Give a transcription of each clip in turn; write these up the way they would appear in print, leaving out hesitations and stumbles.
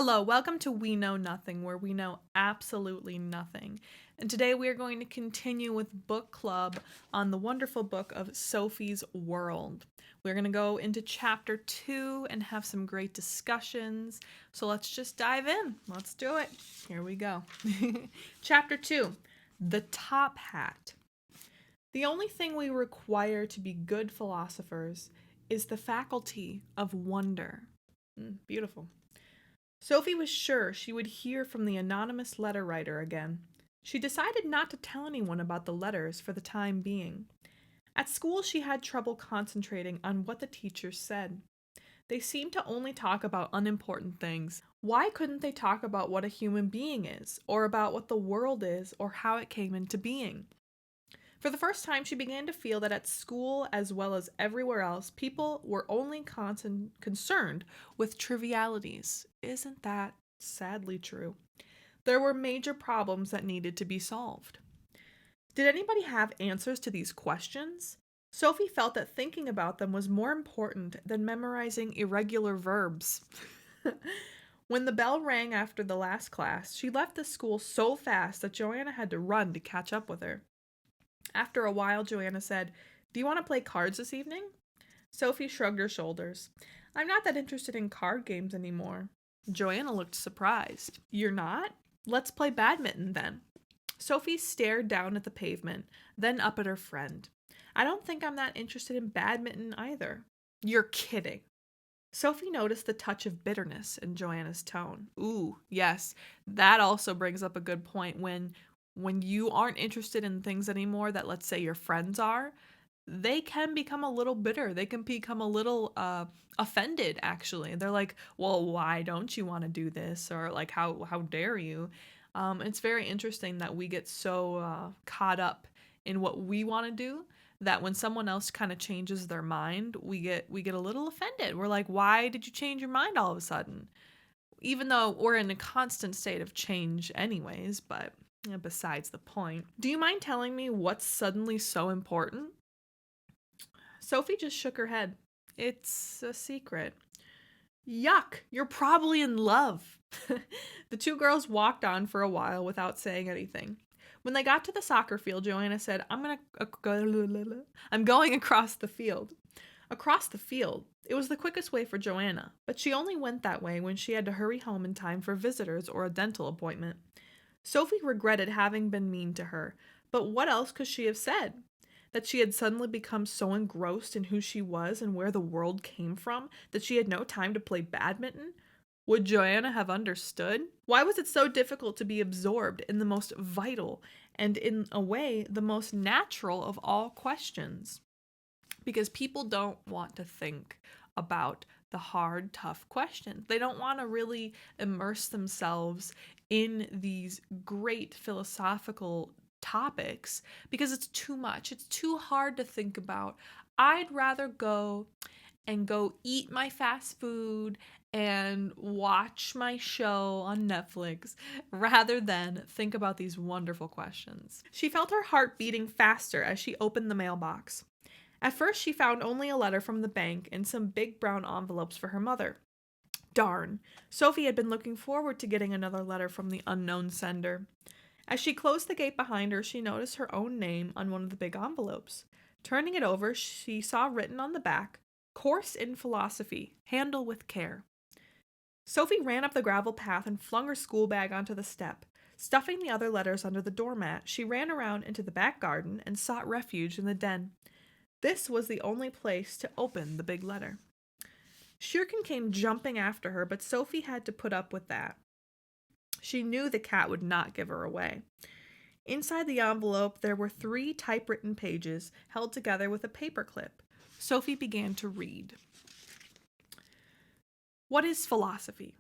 Hello, welcome to We Know Nothing, where we know absolutely nothing. And today we are going to continue with book club on the wonderful book of Sophie's World. We're going to go into chapter 2 and have some great discussions. So let's just dive in. Let's do it. Here we go. Chapter 2, The Top Hat. The only thing we require to be good philosophers is the faculty of wonder. Beautiful. Sophie was sure she would hear from the anonymous letter writer again. She decided not to tell anyone about the letters for the time being. At school, she had trouble concentrating on what the teachers said. They seemed to only talk about unimportant things. Why couldn't they talk about what a human being is, or about what the world is, or how it came into being? For the first time, she began to feel that at school, as well as everywhere else, people were only concerned with trivialities. Isn't that sadly true? There were major problems that needed to be solved. Did anybody have answers to these questions? Sophie felt that thinking about them was more important than memorizing irregular verbs. When the bell rang after the last class, she left the school so fast that Joanna had to run to catch up with her. After a while, Joanna said, "Do you want to play cards this evening?" Sophie shrugged her shoulders. "I'm not that interested in card games anymore." Joanna looked surprised. "You're not? Let's play badminton then." Sophie stared down at the pavement, then up at her friend. "I don't think I'm that interested in badminton either." "You're kidding." Sophie noticed the touch of bitterness in Joanna's tone. Ooh, yes, that also brings up a good point. When you aren't interested in things anymore that, let's say, your friends are, they can become a little bitter. They can become a little offended, actually. They're like, "Well, why don't you want to do this?" Or like, how dare you? It's very interesting that we get so caught up in what we want to do that when someone else kind of changes their mind, we get a little offended. We're like, "Why did you change your mind all of a sudden?" Even though we're in a constant state of change anyways, but besides the point. "Do you mind telling me what's suddenly so important?" Sophie just shook her head. "It's a secret." "Yuck, you're probably in love." The two girls walked on for a while without saying anything. When they got to the soccer field, Joanna said, I'm going across the field." Across the field. It was the quickest way for Joanna, but she only went that way when she had to hurry home in time for visitors or a dental appointment. Sophie regretted having been mean to her, but what else could she have said? That she had suddenly become so engrossed in who she was and where the world came from that she had no time to play badminton? Would Joanna have understood? Why was it so difficult to be absorbed in the most vital and, in a way, the most natural of all questions? Because people don't want to think about the hard, tough questions. They don't want to really immerse themselves in these great philosophical topics because it's too much. It's too hard to think about. I'd rather go eat my fast food and watch my show on Netflix rather than think about these wonderful questions. She felt her heart beating faster as she opened the mailbox. At first, she found only a letter from the bank and some big brown envelopes for her mother. Darn, Sophie had been looking forward to getting another letter from the unknown sender. As she closed the gate behind her, she noticed her own name on one of the big envelopes. Turning it over, she saw written on the back, "Course in Philosophy. Handle with care." Sophie ran up the gravel path and flung her school bag onto the step. Stuffing the other letters under the doormat, she ran around into the back garden and sought refuge in the den. This was the only place to open the big letter. Shirkin came jumping after her, but Sophie had to put up with that. She knew the cat would not give her away. Inside the envelope, there were 3 typewritten pages held together with a paper clip. Sophie began to read. What is philosophy?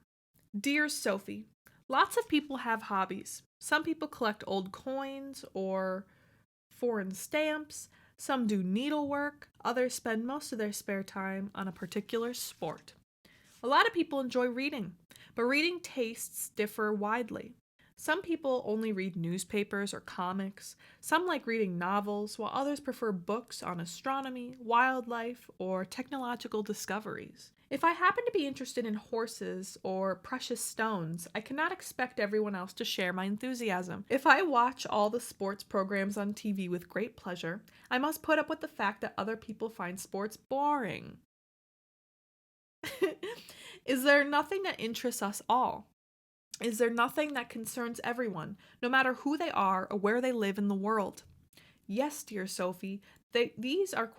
Dear Sophie, lots of people have hobbies. Some people collect old coins or foreign stamps. Some do needlework, others spend most of their spare time on a particular sport. A lot of people enjoy reading, but reading tastes differ widely. Some people only read newspapers or comics. Some like reading novels, while others prefer books on astronomy, wildlife, or technological discoveries. If I happen to be interested in horses or precious stones, I cannot expect everyone else to share my enthusiasm. If I watch all the sports programs on TV with great pleasure, I must put up with the fact that other people find sports boring. Is there nothing that interests us all? Is there nothing that concerns everyone, no matter who they are or where they live in the world? Yes, dear Sophie, these are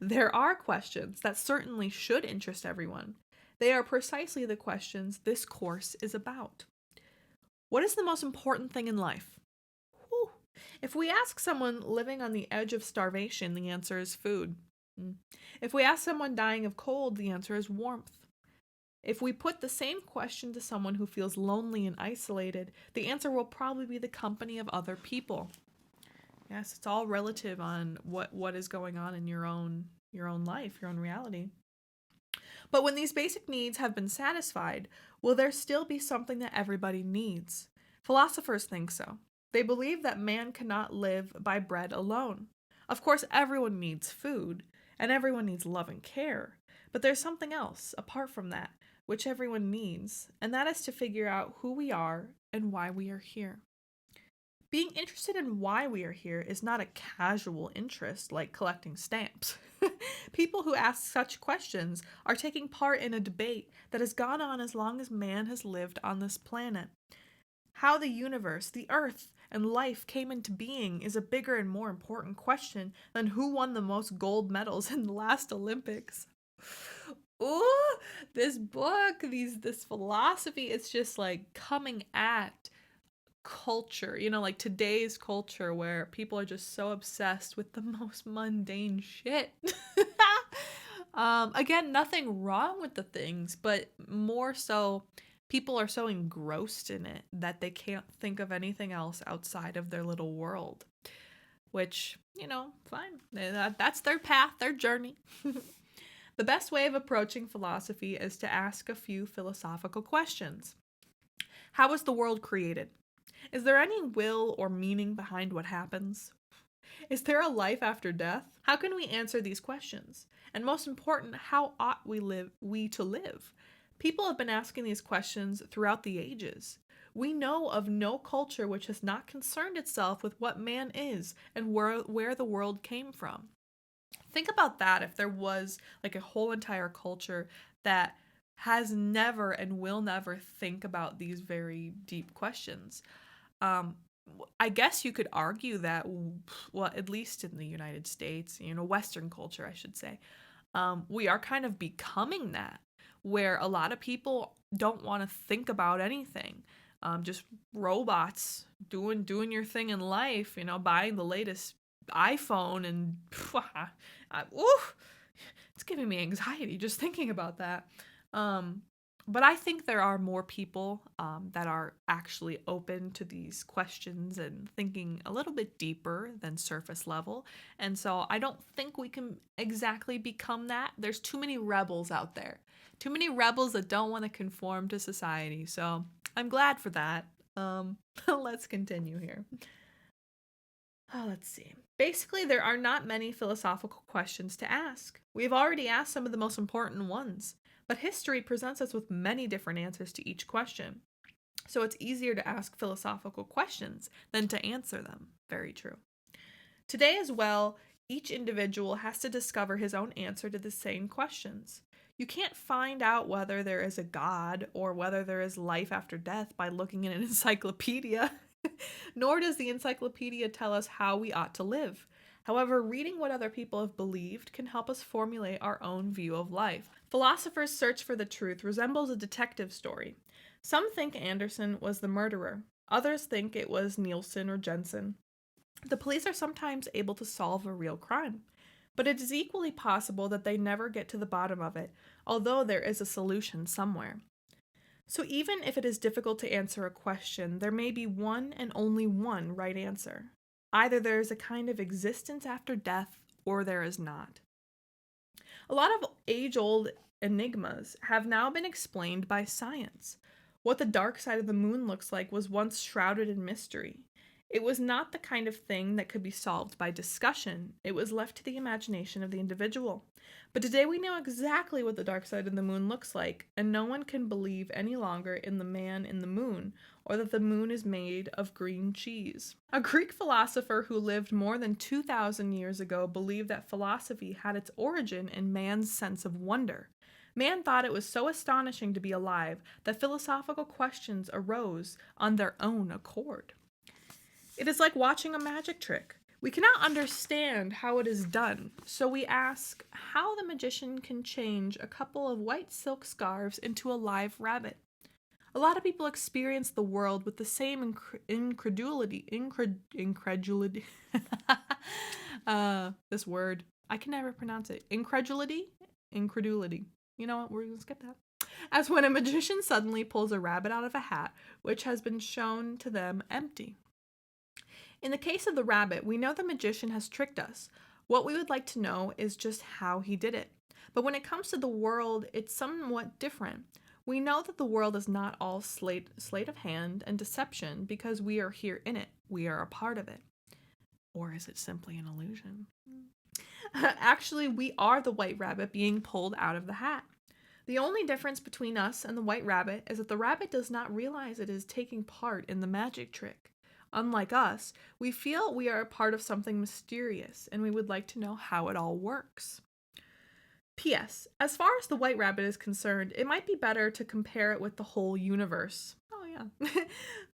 there are questions that certainly should interest everyone. They are precisely the questions this course is about. What is the most important thing in life? Whew. If we ask someone living on the edge of starvation, the answer is food. If we ask someone dying of cold, the answer is warmth. If we put the same question to someone who feels lonely and isolated, the answer will probably be the company of other people. Yes, it's all relative on what is going on in your own life, your own reality. But when these basic needs have been satisfied, will there still be something that everybody needs? Philosophers think so. They believe that man cannot live by bread alone. Of course, everyone needs food, and everyone needs love and care. But there's something else, apart from that, which everyone needs, and that is to figure out who we are and why we are here. Being interested in why we are here is not a casual interest like collecting stamps. People who ask such questions are taking part in a debate that has gone on as long as man has lived on this planet. How the universe, the earth, and life came into being is a bigger and more important question than who won the most gold medals in the last Olympics. Ooh, this book, this philosophy, it's just like coming at culture, like today's culture where people are just so obsessed with the most mundane shit. Again, nothing wrong with the things, but more so people are so engrossed in it that they can't think of anything else outside of their little world, which, fine. That's their path, their journey. The best way of approaching philosophy is to ask a few philosophical questions. How was the world created? Is there any will or meaning behind what happens? Is there a life after death? How can we answer these questions? And most important, how ought we to live? People have been asking these questions throughout the ages. We know of no culture which has not concerned itself with what man is and where the world came from. Think about that if there was like a whole entire culture that has never and will never think about these very deep questions. I guess you could argue that, well, at least in the United States, Western culture, I should say, we are kind of becoming that, where a lot of people don't want to think about anything. Just robots doing your thing in life, buying the latest iPhone, and it's giving me anxiety just thinking about that. But I think there are more people that are actually open to these questions and thinking a little bit deeper than surface level. And so I don't think we can exactly become that. There's too many rebels out there. Too many rebels that don't want to conform to society. So I'm glad for that. Let's continue here. Let's see. Basically, there are not many philosophical questions to ask. We've already asked some of the most important ones. But history presents us with many different answers to each question. So it's easier to ask philosophical questions than to answer them. Very true. Today as well, each individual has to discover his own answer to the same questions. You can't find out whether there is a God or whether there is life after death by looking in an encyclopedia. Nor does the encyclopedia tell us how we ought to live. However, reading what other people have believed can help us formulate our own view of life. Philosophers' search for the truth resembles a detective story. Some think Anderson was the murderer. Others think it was Nielsen or Jensen. The police are sometimes able to solve a real crime, but it is equally possible that they never get to the bottom of it, although there is a solution somewhere. So even if it is difficult to answer a question, there may be one and only one right answer. Either there is a kind of existence after death, or there is not. A lot of age-old enigmas have now been explained by science. What the dark side of the moon looks like was once shrouded in mystery. It was not the kind of thing that could be solved by discussion. It was left to the imagination of the individual. But today we know exactly what the dark side of the moon looks like, and no one can believe any longer in the man in the moon, or that the moon is made of green cheese. A Greek philosopher who lived more than 2,000 years ago believed that philosophy had its origin in man's sense of wonder. Man thought it was so astonishing to be alive that philosophical questions arose on their own accord. It is like watching a magic trick. We cannot understand how it is done, so we ask how the magician can change a couple of white silk scarves into a live rabbit. A lot of people experience the world with the same incredulity. This word, I can never pronounce it. Incredulity. You know what? We're going to skip that. As when a magician suddenly pulls a rabbit out of a hat, which has been shown to them empty. In the case of the rabbit, we know the magician has tricked us. What we would like to know is just how he did it. But when it comes to the world, it's somewhat different. We know that the world is not all sleight of hand and deception because we are here in it. We are a part of it. Or is it simply an illusion? Actually, we are the white rabbit being pulled out of the hat. The only difference between us and the white rabbit is that the rabbit does not realize it is taking part in the magic trick. Unlike us, we feel we are a part of something mysterious, and we would like to know how it all works. P.S. As far as the white rabbit is concerned, it might be better to compare it with the whole universe. Oh,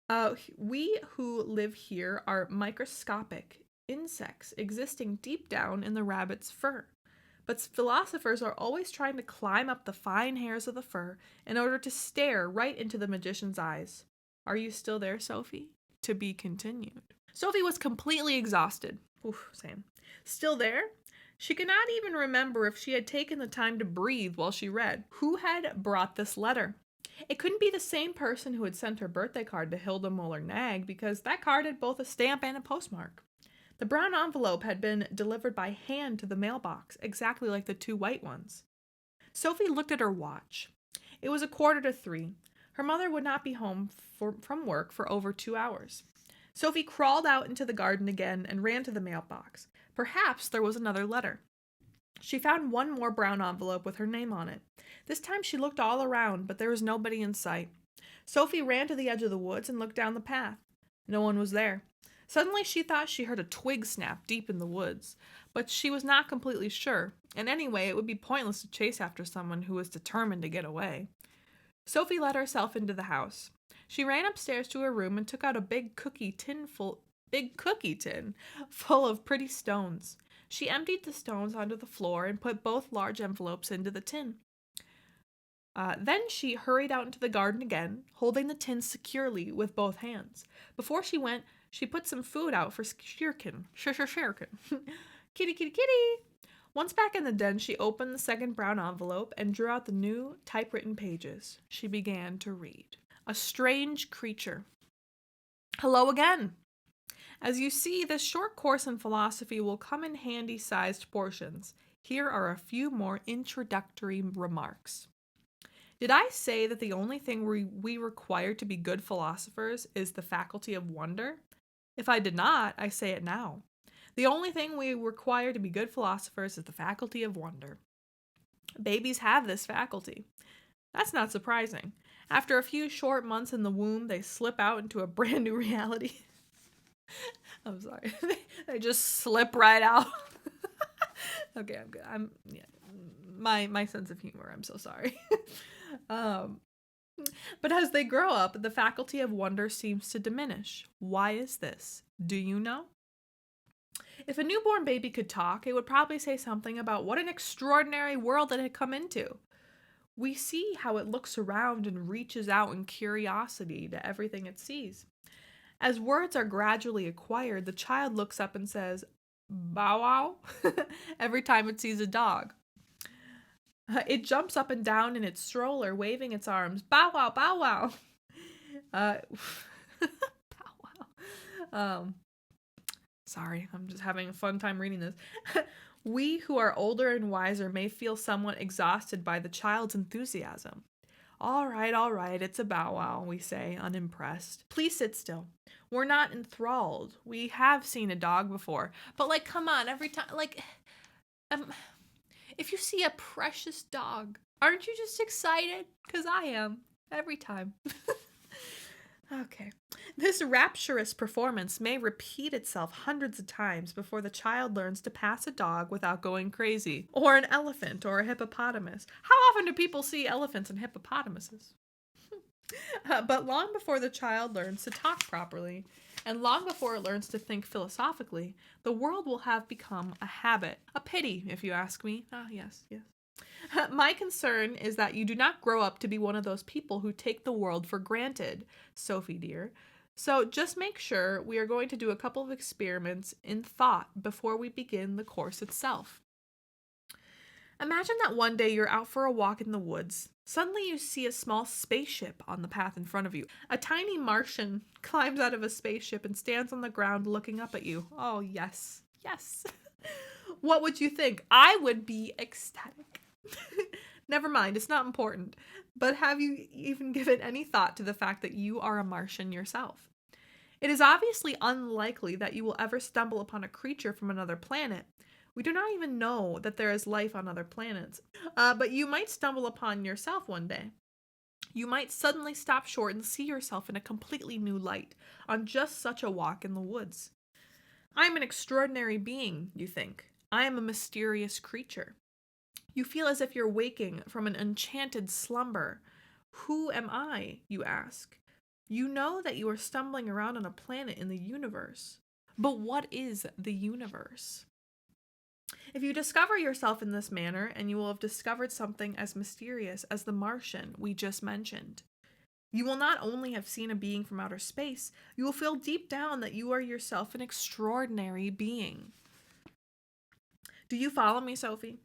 yeah. We who live here are microscopic insects existing deep down in the rabbit's fur. But philosophers are always trying to climb up the fine hairs of the fur in order to stare right into the magician's eyes. Are you still there, Sophie? To be continued. Sophie was completely exhausted. Oof, same. Still there? She could not even remember if she had taken the time to breathe while she read. Who had brought this letter? It couldn't be the same person who had sent her birthday card to Hilda Moeller-Nag because that card had both a stamp and a postmark. The brown envelope had been delivered by hand to the mailbox, exactly like the two white ones. Sophie looked at her watch. It was 2:45. Her mother would not be home from work for over 2 hours. Sophie crawled out into the garden again and ran to the mailbox. Perhaps there was another letter. She found one more brown envelope with her name on it. This time she looked all around, but there was nobody in sight. Sophie ran to the edge of the woods and looked down the path. No one was there. Suddenly she thought she heard a twig snap deep in the woods, but she was not completely sure, and anyway it would be pointless to chase after someone who was determined to get away. Sophie let herself into the house. She ran upstairs to her room and took out a big cookie tin full of pretty stones. She emptied the stones onto the floor and put both large envelopes into the tin. Then she hurried out into the garden again, holding the tin securely with both hands. Before she went, she put some food out for Shirkin. Kitty, kitty, kitty! Once back in the den, she opened the second brown envelope and drew out the new typewritten pages. She began to read. A strange creature. Hello again! As you see, this short course in philosophy will come in handy-sized portions. Here are a few more introductory remarks. Did I say that the only thing we require to be good philosophers is the faculty of wonder? If I did not, I say it now. The only thing we require to be good philosophers is the faculty of wonder. Babies have this faculty. That's not surprising. After a few short months in the womb, they slip out into a brand new reality. I'm sorry. They just slip right out. Okay, I'm good. My sense of humor, I'm so sorry. But as they grow up, the faculty of wonder seems to diminish. Why is this? Do you know? If a newborn baby could talk, it would probably say something about what an extraordinary world it had come into. We see how it looks around and reaches out in curiosity to everything it sees. As words are gradually acquired, the child looks up and says, "Bow wow," every time it sees a dog. It jumps up and down in its stroller, waving its arms. Bow wow, bow wow. Bow wow. Sorry, I'm just having a fun time reading this. We who are older and wiser may feel somewhat exhausted by the child's enthusiasm. All right, it's a bow wow, we say, unimpressed. Please sit still. We're not enthralled. We have seen a dog before. But, like, come on, every time, like, um, if you see a precious dog, aren't you just excited? Because I am, every time. Okay. This rapturous performance may repeat itself hundreds of times before the child learns to pass a dog without going crazy, or an elephant or a hippopotamus. How often do people see elephants and hippopotamuses? But long before the child learns to talk properly, and long before it learns to think philosophically, the world will have become a habit. A pity, if you ask me. Ah, yes. My concern is that you do not grow up to be one of those people who take the world for granted, Sophie dear. So just make sure we are going to do a couple of experiments in thought before we begin the course itself. Imagine that one day you're out for a walk in the woods. Suddenly you see a small spaceship on the path in front of you. A tiny Martian climbs out of a spaceship and stands on the ground looking up at you. Oh, yes. What would you think? I would be ecstatic. Never mind, it's not important. But have you even given any thought to the fact that you are a Martian yourself? It is obviously unlikely that you will ever stumble upon a creature from another planet. We do not even know that there is life on other planets. But you might stumble upon yourself one day. You might suddenly stop short and see yourself in a completely new light on just such a walk in the woods. I am an extraordinary being, you think. I am a mysterious creature. You feel as if you're waking from an enchanted slumber. Who am I, you ask? You know that you are stumbling around on a planet in the universe. But what is the universe? If you discover yourself in this manner, and you will have discovered something as mysterious as the Martian we just mentioned, you will not only have seen a being from outer space, you will feel deep down that you are yourself an extraordinary being. Do you follow me, Sophie?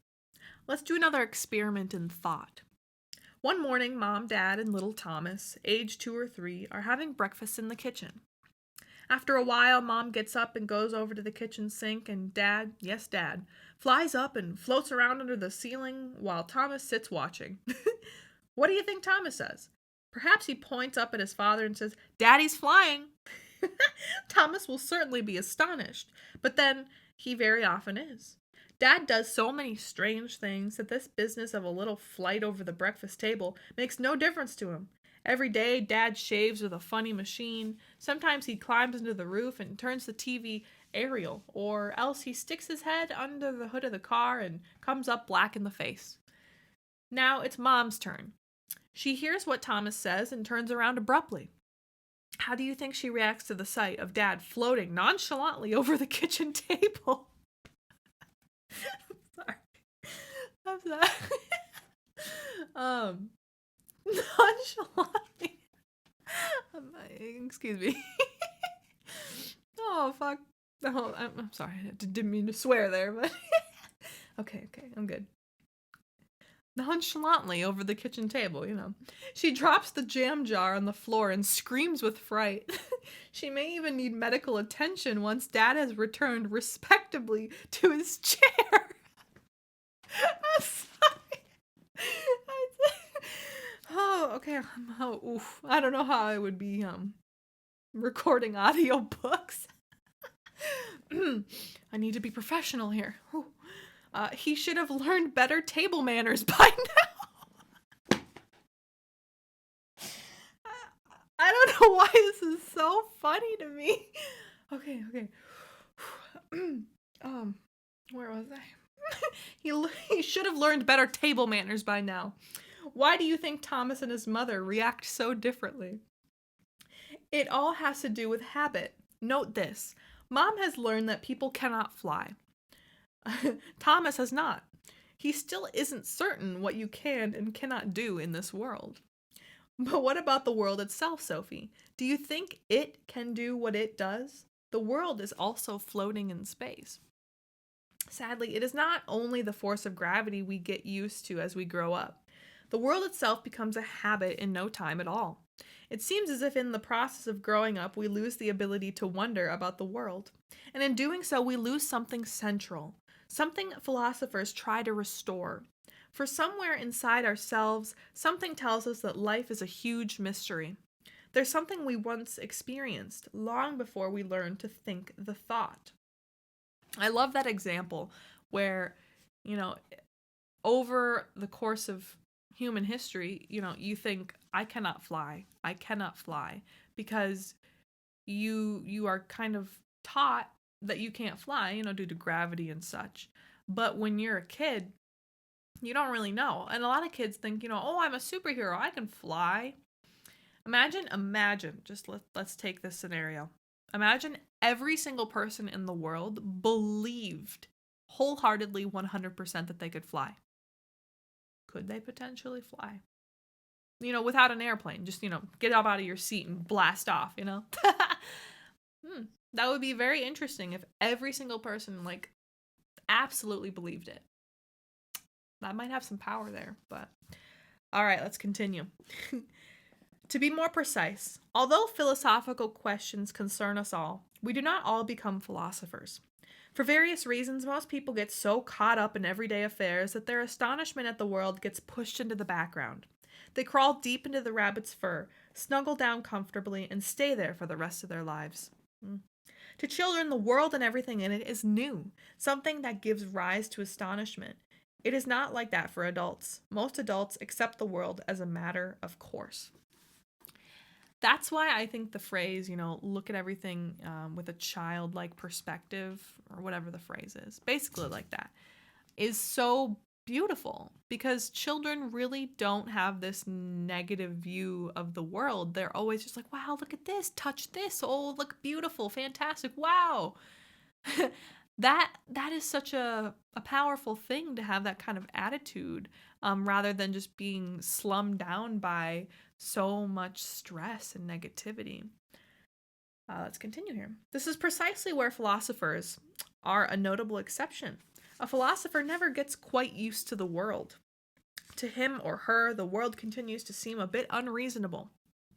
Let's do another experiment in thought. One morning, Mom, Dad, and little Thomas, age 2 or 3, are having breakfast in the kitchen. After a while, Mom gets up and goes over to the kitchen sink, and Dad, yes, Dad, flies up and floats around under the ceiling while Thomas sits watching. What do you think Thomas says? Perhaps he points up at his father and says, "Daddy's flying." Thomas will certainly be astonished, but then he very often is. Dad does so many strange things that this business of a little flight over the breakfast table makes no difference to him. Every day, Dad shaves with a funny machine. Sometimes he climbs into the roof and turns the TV aerial, or else he sticks his head under the hood of the car and comes up black in the face. Now it's Mom's turn. She hears what Thomas says and turns around abruptly. How do you think she reacts to the sight of Dad floating nonchalantly over the kitchen table? I'm sorry. Nonchalantly. Excuse me. Oh, fuck. Oh, I'm sorry. I didn't mean to swear there, but okay, I'm good. Nonchalantly over the kitchen table, you know. She drops the jam jar on the floor and screams with fright. She may even need medical attention once Dad has returned respectably to his chair. I'm sorry. Oh, okay. Oof. I don't know how I would be recording audiobooks. I need to be professional here. He should have learned better table manners by now. I don't know why this is so funny to me. Okay. Where was I? He should have learned better table manners by now. Why do you think Thomas and his mother react so differently? It all has to do with habit. Note this. Mom has learned that people cannot fly. Thomas has not. He still isn't certain what you can and cannot do in this world. But what about the world itself, Sophie? Do you think it can do what it does? The world is also floating in space. Sadly, it is not only the force of gravity we get used to as we grow up. The world itself becomes a habit in no time at all. It seems as if in the process of growing up, we lose the ability to wonder about the world. And in doing so, we lose something central, something philosophers try to restore. For somewhere inside ourselves, something tells us that life is a huge mystery. There's something we once experienced long before we learned to think the thought. I love that example where, you know, over the course of human history, you think, I cannot fly. I cannot fly because you are kind of taught that you can't fly, due to gravity and such. But when you're a kid, you don't really know. And a lot of kids think, oh, I'm a superhero. I can fly. Imagine, just let's take this scenario. Imagine every single person in the world believed wholeheartedly 100% that they could fly. Could they potentially fly? Without an airplane, just, get up out of your seat and blast off, That would be very interesting if every single person, absolutely believed it. That might have some power there, but... All right, let's continue. To be more precise, although philosophical questions concern us all, we do not all become philosophers. For various reasons, most people get so caught up in everyday affairs that their astonishment at the world gets pushed into the background. They crawl deep into the rabbit's fur, snuggle down comfortably, and stay there for the rest of their lives. To children, the world and everything in it is new, something that gives rise to astonishment. It is not like that for adults. Most adults accept the world as a matter of course. That's why I think the phrase, look at everything with a childlike perspective, or whatever the phrase is, basically like that, is so beautiful, because children really don't have this negative view of the world. They're always just like, wow, look at this, touch this, oh, look, beautiful, fantastic, wow. That is such a powerful thing to have that kind of attitude, rather than just being slummed down by so much stress and negativity. Let's continue here. This is precisely where philosophers are a notable exception. A philosopher never gets quite used to the world. To him or her, the world continues to seem a bit unreasonable,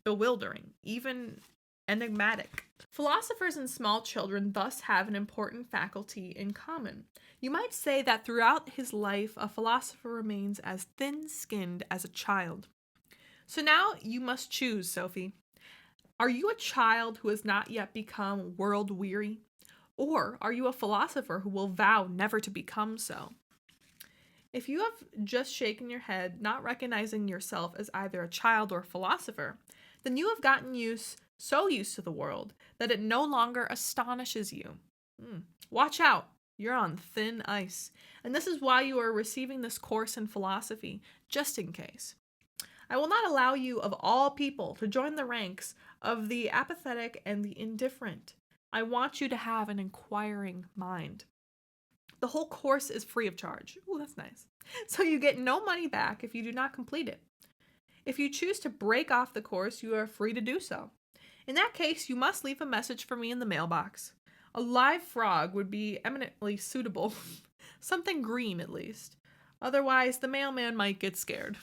bewildering, even enigmatic. Philosophers and small children thus have an important faculty in common. You might say that throughout his life, a philosopher remains as thin-skinned as a child. So now you must choose, Sophie. Are you a child who has not yet become world-weary? Or are you a philosopher who will vow never to become so? If you have just shaken your head, not recognizing yourself as either a child or a philosopher, then you have gotten so used to the world that it no longer astonishes you. Watch out, you're on thin ice. And this is why you are receiving this course in philosophy, just in case. I will not allow you, of all people, to join the ranks of the apathetic and the indifferent. I want you to have an inquiring mind. The whole course is free of charge. Ooh, that's nice. So you get no money back if you do not complete it. If you choose to break off the course, you are free to do so. In that case, you must leave a message for me in the mailbox. A live frog would be eminently suitable. Something green, at least. Otherwise, the mailman might get scared.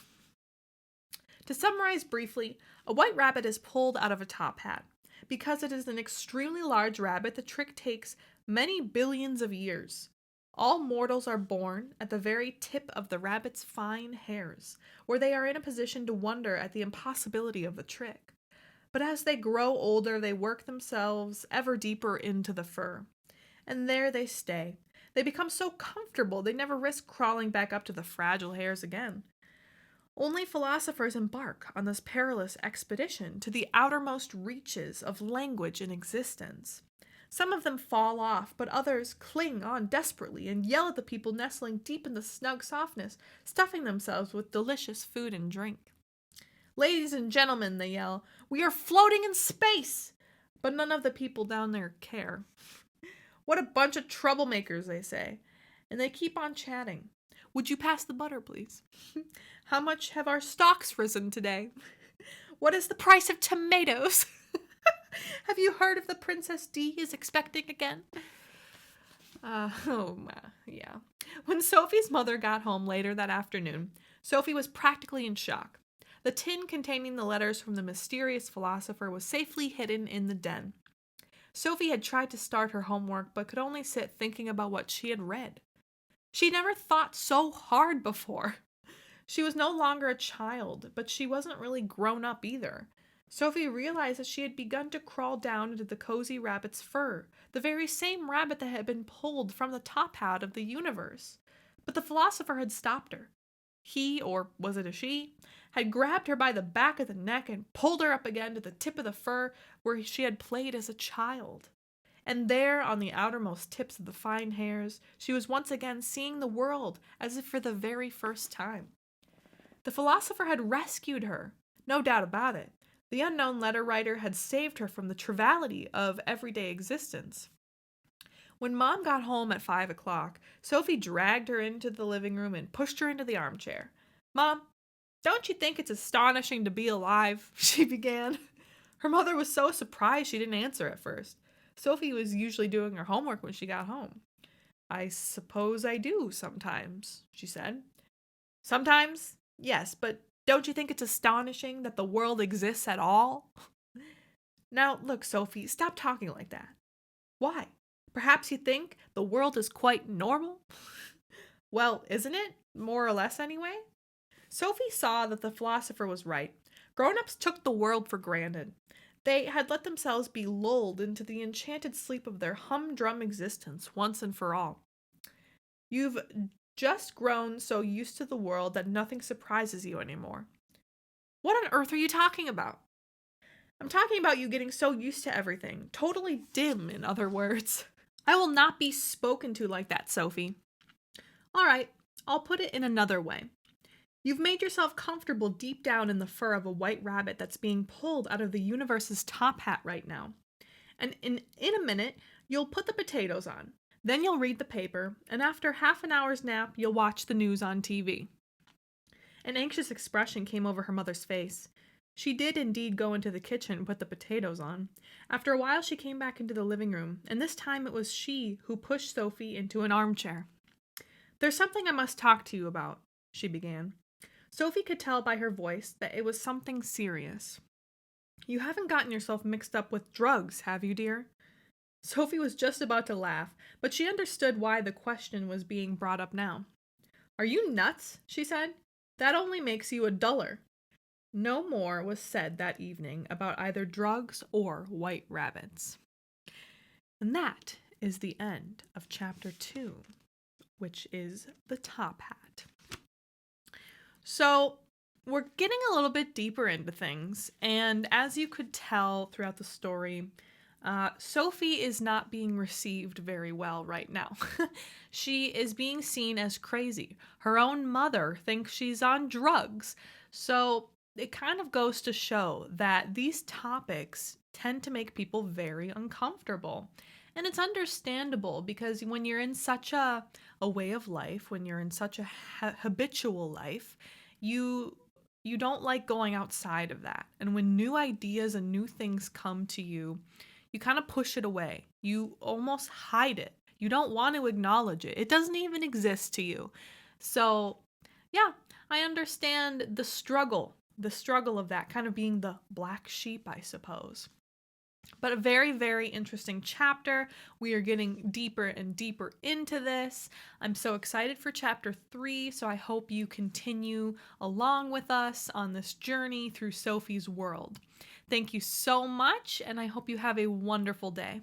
To summarize briefly, a white rabbit is pulled out of a top hat. Because it is an extremely large rabbit, the trick takes many billions of years. All mortals are born at the very tip of the rabbit's fine hairs, where they are in a position to wonder at the impossibility of the trick. But as they grow older, they work themselves ever deeper into the fur. And there they stay. They become so comfortable they never risk crawling back up to the fragile hairs again. Only philosophers embark on this perilous expedition to the outermost reaches of language and existence. Some of them fall off, but others cling on desperately and yell at the people nestling deep in the snug softness, stuffing themselves with delicious food and drink. Ladies and gentlemen, they yell, we are floating in space! But none of the people down there care. What a bunch of troublemakers, they say. And they keep on chatting. Would you pass the butter, please? How much have our stocks risen today? What is the price of tomatoes? Have you heard if the Princess D is expecting again? Yeah. When Sophie's mother got home later that afternoon, Sophie was practically in shock. The tin containing the letters from the mysterious philosopher was safely hidden in the den. Sophie had tried to start her homework, but could only sit thinking about what she had read. She never thought so hard before. She was no longer a child, but she wasn't really grown up either. Sophie realized that she had begun to crawl down into the cozy rabbit's fur, the very same rabbit that had been pulled from the top hat of the universe. But the philosopher had stopped her. He, or was it a she, had grabbed her by the back of the neck and pulled her up again to the tip of the fur where she had played as a child. And there, on the outermost tips of the fine hairs, she was once again seeing the world as if for the very first time. The philosopher had rescued her, no doubt about it. The unknown letter writer had saved her from the triviality of everyday existence. When Mom got home at 5 o'clock, Sophie dragged her into the living room and pushed her into the armchair. "Mom, don't you think it's astonishing to be alive?" she began. Her mother was so surprised she didn't answer at first. Sophie was usually doing her homework when she got home. "I suppose I do sometimes," she said. "Sometimes? Yes, but don't you think it's astonishing that the world exists at all?" "Now, look, Sophie, stop talking like that." "Why? Perhaps you think the world is quite normal?" "Well, isn't it? More or less, anyway." Sophie saw that the philosopher was right. Grown-ups took the world for granted. They had let themselves be lulled into the enchanted sleep of their humdrum existence once and for all. You've just grown so used to the world that nothing surprises you anymore. What on earth are you talking about? I'm talking about you getting so used to everything. Totally dim, in other words. I will not be spoken to like that, Sophie. All right, I'll put it in another way. You've made yourself comfortable deep down in the fur of a white rabbit that's being pulled out of the universe's top hat right now. And in a minute, you'll put the potatoes on. Then you'll read the paper, and after half an hour's nap, you'll watch the news on TV. An anxious expression came over her mother's face. She did indeed go into the kitchen and put the potatoes on. After a while, she came back into the living room, and this time it was she who pushed Sophie into an armchair. "There's something I must talk to you about," she began. Sophie could tell by her voice that it was something serious. "You haven't gotten yourself mixed up with drugs, have you, dear?" Sophie was just about to laugh, but she understood why the question was being brought up now. "Are you nuts?" she said. "That only makes you a duller." No more was said that evening about either drugs or white rabbits. And that is the end of chapter 2, which is the top hat. So we're getting a little bit deeper into things, and as you could tell throughout the story, Sophie is not being received very well right now. She is being seen as crazy. Her own mother thinks she's on drugs. So it kind of goes to show that these topics tend to make people very uncomfortable. And it's understandable because when you're in such a way of life, when you're in such a habitual life, you don't like going outside of that. And when new ideas and new things come to you, you kind of push it away. You almost hide it. You don't want to acknowledge it. It doesn't even exist to you. So, yeah, I understand the struggle of that, kind of being the black sheep, I suppose. But a very, very interesting chapter. We are getting deeper and deeper into this. I'm so excited for chapter 3, so I hope you continue along with us on this journey through Sophie's world. Thank you so much, and I hope you have a wonderful day.